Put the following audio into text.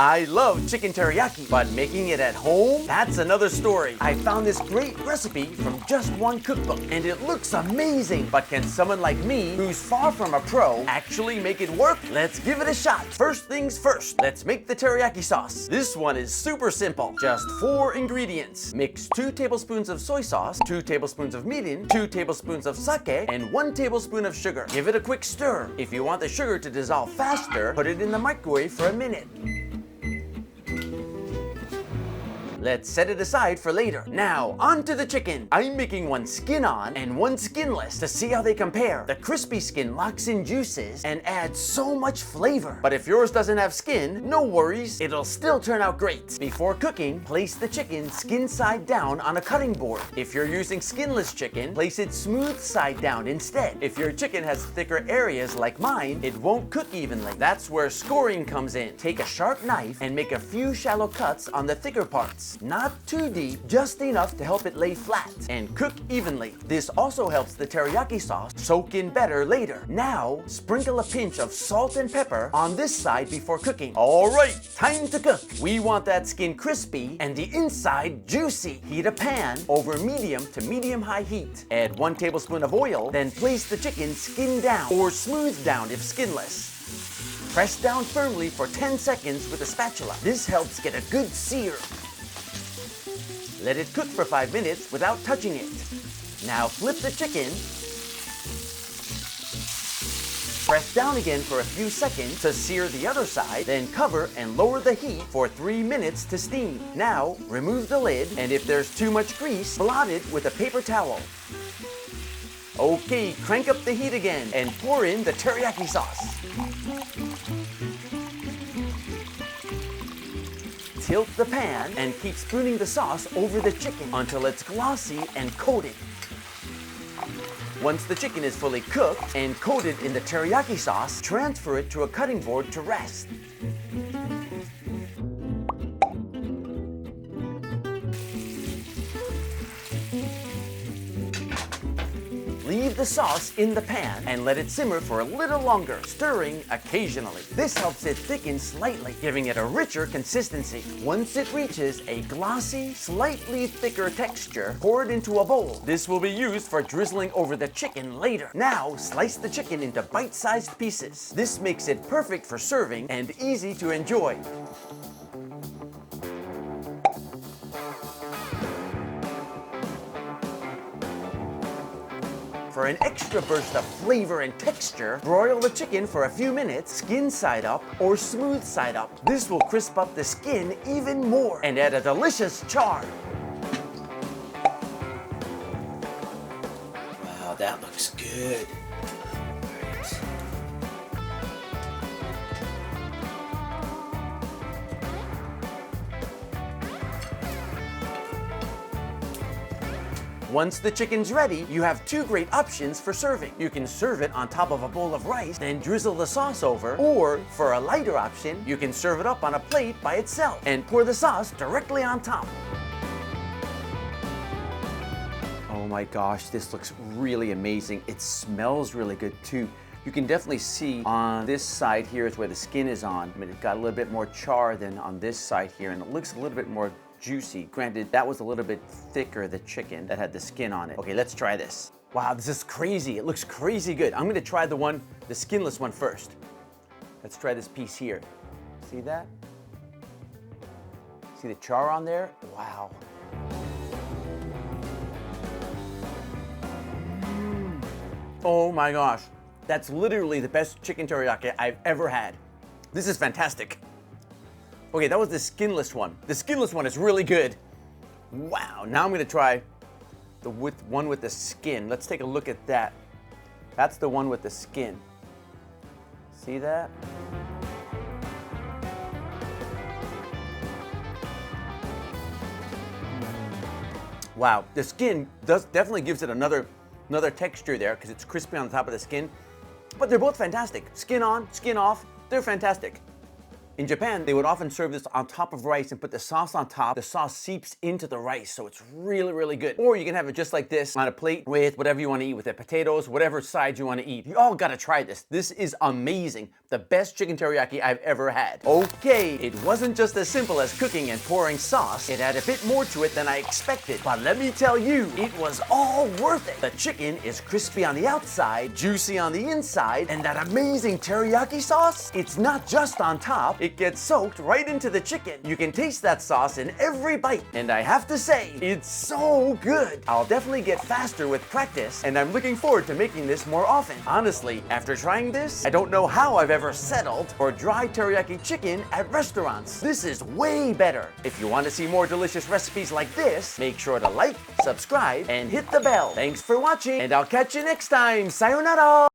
I love chicken teriyaki, but making it at home? That's another story. I found this great recipe from just one cookbook, and it looks amazing. But can someone like me, who's far from a pro, actually make it work? Let's give it a shot. First things first, let's make the teriyaki sauce. This one is super simple. Just 4 ingredients. Mix 2 tablespoons of soy sauce, 2 tablespoons of mirin, 2 tablespoons of sake, and 1 tablespoon of sugar. Give it a quick stir. If you want the sugar to dissolve faster, put it in the microwave for a minute. Let's set it aside for later. Now, onto the chicken. I'm making one skin on and one skinless to see how they compare. The crispy skin locks in juices and adds so much flavor. But if yours doesn't have skin, no worries, it'll still turn out great. Before cooking, place the chicken skin side down on a cutting board. If you're using skinless chicken, place it smooth side down instead. If your chicken has thicker areas like mine, it won't cook evenly. That's where scoring comes in. Take a sharp knife and make a few shallow cuts on the thicker parts. Not too deep, just enough to help it lay flat and cook evenly. This also helps the teriyaki sauce soak in better later. Now, sprinkle a pinch of salt and pepper on this side before cooking. All right, time to cook. We want that skin crispy and the inside juicy. Heat a pan over medium to medium-high heat. Add 1 tablespoon of oil, then place the chicken skin down or smooth down if skinless. Press down firmly for 10 seconds with a spatula. This helps get a good sear. Let it cook for 5 minutes without touching it. Now flip the chicken. Press down again for a few seconds to sear the other side, then cover and lower the heat for 3 minutes to steam. Now remove the lid, and if there's too much grease, blot it with a paper towel. Okay, crank up the heat again and pour in the teriyaki sauce. Tilt the pan and keep spooning the sauce over the chicken until it's glossy and coated. Once the chicken is fully cooked and coated in the teriyaki sauce, transfer it to a cutting board to rest. Leave the sauce in the pan and let it simmer for a little longer, stirring occasionally. This helps it thicken slightly, giving it a richer consistency. Once it reaches a glossy, slightly thicker texture, pour it into a bowl. This will be used for drizzling over the chicken later. Now, slice the chicken into bite-sized pieces. This makes it perfect for serving and easy to enjoy. For an extra burst of flavor and texture, broil the chicken for a few minutes, skin side up or smooth side up. This will crisp up the skin even more and add a delicious char. Wow, that looks good. Once the chicken's ready, you have 2 great options for serving. You can serve it on top of a bowl of rice, then drizzle the sauce over, or for a lighter option, you can serve it up on a plate by itself and pour the sauce directly on top. Oh my gosh, this looks really amazing. It smells really good too. You can definitely see on this side here is where the skin is on. I mean, it got a little bit more char than on this side here, and it looks a little bit more juicy. Granted, that was a little bit thicker, the chicken that had the skin on it. Okay, let's try this. Wow, this is crazy. It looks crazy good. I'm gonna try the skinless one first. Let's try this piece here. See that? See the char on there? Wow. Oh my gosh. That's literally the best chicken teriyaki I've ever had. This is fantastic. Okay, that was the skinless one. The skinless one is really good. Wow, now I'm gonna try the one with the skin. Let's take a look at that. That's the one with the skin. See that? Wow, the skin definitely gives it another texture there because it's crispy on the top of the skin. But they're both fantastic. Skin on, skin off, they're fantastic. In Japan, they would often serve this on top of rice and put the sauce on top. The sauce seeps into the rice, so it's really, really good. Or you can have it just like this on a plate with whatever you want to eat with it, potatoes, whatever side you want to eat. You all gotta try this. This is amazing. The best chicken teriyaki I've ever had. Okay, it wasn't just as simple as cooking and pouring sauce. It had a bit more to it than I expected. But let me tell you, it was all worth it. The chicken is crispy on the outside, juicy on the inside, and that amazing teriyaki sauce, it's not just on top. It gets soaked right into the chicken. You can taste that sauce in every bite. And I have to say, it's so good. I'll definitely get faster with practice, and I'm looking forward to making this more often. Honestly, after trying this, I don't know how I've ever settled for dry teriyaki chicken at restaurants. This is way better. If you want to see more delicious recipes like this, make sure to like, subscribe, and hit the bell. Thanks for watching, and I'll catch you next time. Sayonara!